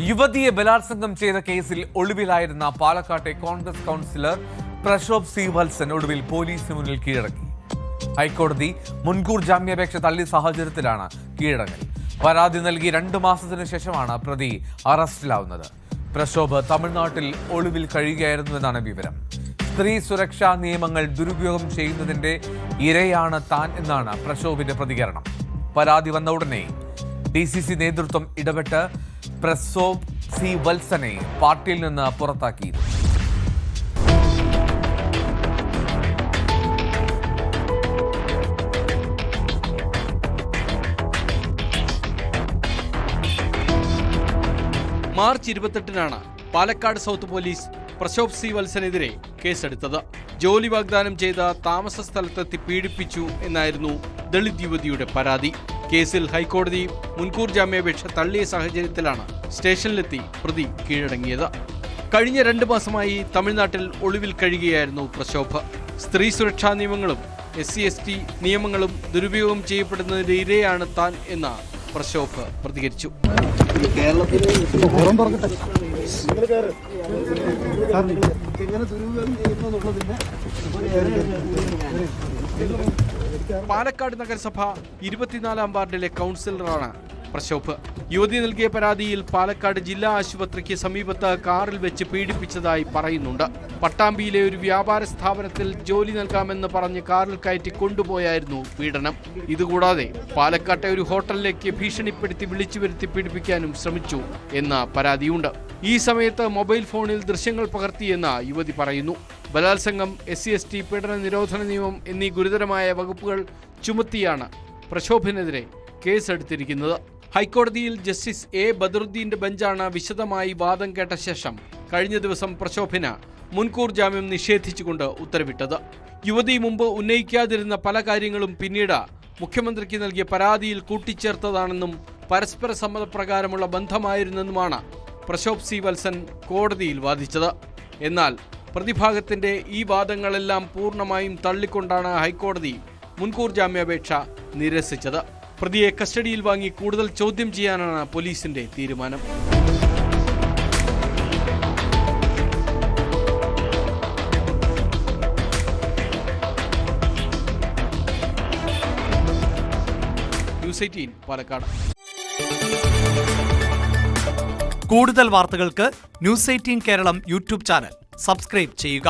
യുവതിയെ ബലാത്സംഗം ചെയ്ത കേസിൽ ഒളിവിലായിരുന്ന പാലക്കാട്ടെ കോൺഗ്രസ് കൗൺസിലർ പ്രശോഭ് സി വത്സൻ ഒടുവിൽ പോലീസിന് മുന്നിൽ കീഴടങ്ങി. ഹൈക്കോടതി മുൻകൂർ ജാമ്യാപേക്ഷ തള്ളിയ സാഹചര്യത്തിലാണ് കീഴടങ്ങൽ. പരാതി നൽകി 2 മാസത്തിനു ശേഷമാണ് പ്രതി അറസ്റ്റിലാവുന്നത്. പ്രശോഭ് തമിഴ്നാട്ടിൽ ഒളിവിൽ കഴിയുകയായിരുന്നുവെന്നാണ് വിവരം. സ്ത്രീ സുരക്ഷാ നിയമങ്ങൾ ദുരുപയോഗം ചെയ്യുന്നതിന്റെ ഇരയാണ് താൻ എന്നാണ് പ്രശോഭിന്റെ പ്രതികരണം. പരാതി വന്ന ഉടനെ DCC നേതൃത്വം ഇടപെട്ട് പ്രശോഭ് സി വത്സനെ പാർട്ടിയിൽ നിന്ന് പുറത്താക്കിയിരുന്നു. മാർച്ച് 28-നാണ് Palakkad south police Prashobh C വത്സനെതിരെ കേസെടുത്തത്. ജോലി വാഗ്ദാനം ചെയ്ത താമസ സ്ഥലത്തെത്തി പീഡിപ്പിച്ചു എന്നായിരുന്നു ദളിത് യുവതിയുടെ പരാതി. കേസിൽ ഹൈക്കോടതി മുൻകൂർ ജാമ്യാപേക്ഷ തള്ളിയ സാഹചര്യത്തിലാണ് സ്റ്റേഷനിലെത്തി പ്രതി കീഴടങ്ങിയത്. കഴിഞ്ഞ 2 മാസമായി തമിഴ്നാട്ടിൽ ഒളിവിൽ കഴിയുകയായിരുന്നു പ്രശോഭ്. സ്ത്രീ സുരക്ഷാ നിയമങ്ങളും SC/ST നിയമങ്ങളും ദുരുപയോഗം ചെയ്യപ്പെടുന്നതിന്റെ ഇരയാണ് താൻ എന്ന പ്രശോഭ് പ്രതികരിച്ചു. പാലക്കാട് നഗരസഭ 24-ാം വാർഡിലെ കൗൺസിലറാണ് പ്രശോഭ്. യുവതി നൽകിയ പരാതിയിൽ പാലക്കാട് ജില്ലാ ആശുപത്രിക്ക് സമീപത്ത് കാറിൽ വെച്ച് പീഡിപ്പിച്ചതായി പറയുന്നുണ്ട്. പട്ടാമ്പിയിലെ ഒരു വ്യാപാര സ്ഥാപനത്തിൽ ജോലി നൽകാമെന്ന് പറഞ്ഞ് കാറിൽ കയറ്റി കൊണ്ടുപോയായിരുന്നു പീഡനം. ഇതുകൂടാതെ പാലക്കാട്ടെ ഒരു ഹോട്ടലിലേക്ക് ഭീഷണിപ്പെടുത്തി വിളിച്ചു വരുത്തി പീഡിപ്പിക്കാനും ശ്രമിച്ചു എന്ന പരാതിയുണ്ട്. ഈ സമയത്ത് മൊബൈൽ ഫോണിൽ ദൃശ്യങ്ങൾ പകർത്തിയെന്ന് യുവതി പറയുന്നു. ബലാത്സംഗം, SC/ST, പീഡന നിരോധന നിയമം എന്നീ ഗുരുതരമായ വകുപ്പുകൾ ചുമത്തിയാണ് പ്രശോഭിനെതിരെ കേസെടുത്തിരിക്കുന്നത്. ഹൈക്കോടതിയിൽ ജസ്റ്റിസ് A. ബദറുദ്ദീന്റെ ബെഞ്ചാണ് വിശദമായി വാദം കേട്ട ശേഷം കഴിഞ്ഞ ദിവസം പ്രശോഭിന് മുൻകൂർ ജാമ്യം നിഷേധിച്ചുകൊണ്ട് ഉത്തരവിട്ടത്. യുവതി മുമ്പ് ഉന്നയിക്കാതിരുന്ന പല കാര്യങ്ങളും പിന്നീട് മുഖ്യമന്ത്രിക്ക് നൽകിയ പരാതിയിൽ കൂട്ടിച്ചേർത്തതാണെന്നും പരസ്പര സമ്മതപ്രകാരമുള്ള ബന്ധമായിരുന്നെന്നുമാണ് പ്രശോഭ് സി വത്സൻ കോടതിയിൽ വാദിച്ചത്. എന്നാൽ പ്രതിഭാഗത്തിന്റെ ഈ വാദങ്ങളെല്ലാം പൂർണ്ണമായും തള്ളിക്കൊണ്ടാണ് ഹൈക്കോടതി മുൻകൂർ ജാമ്യാപേക്ഷ നിരസിച്ചത്. പ്രതിയെ കസ്റ്റഡിയിൽ വാങ്ങി കൂടുതൽ ചോദ്യം ചെയ്യാനാണ് പോലീസിന്റെ തീരുമാനം. ന്യൂസ് 18 പാലക്കാട്. കൂടുതൽ വാർത്തകൾക്ക് news 18 Keralam YouTube channel subscribe ചെയ്യുക.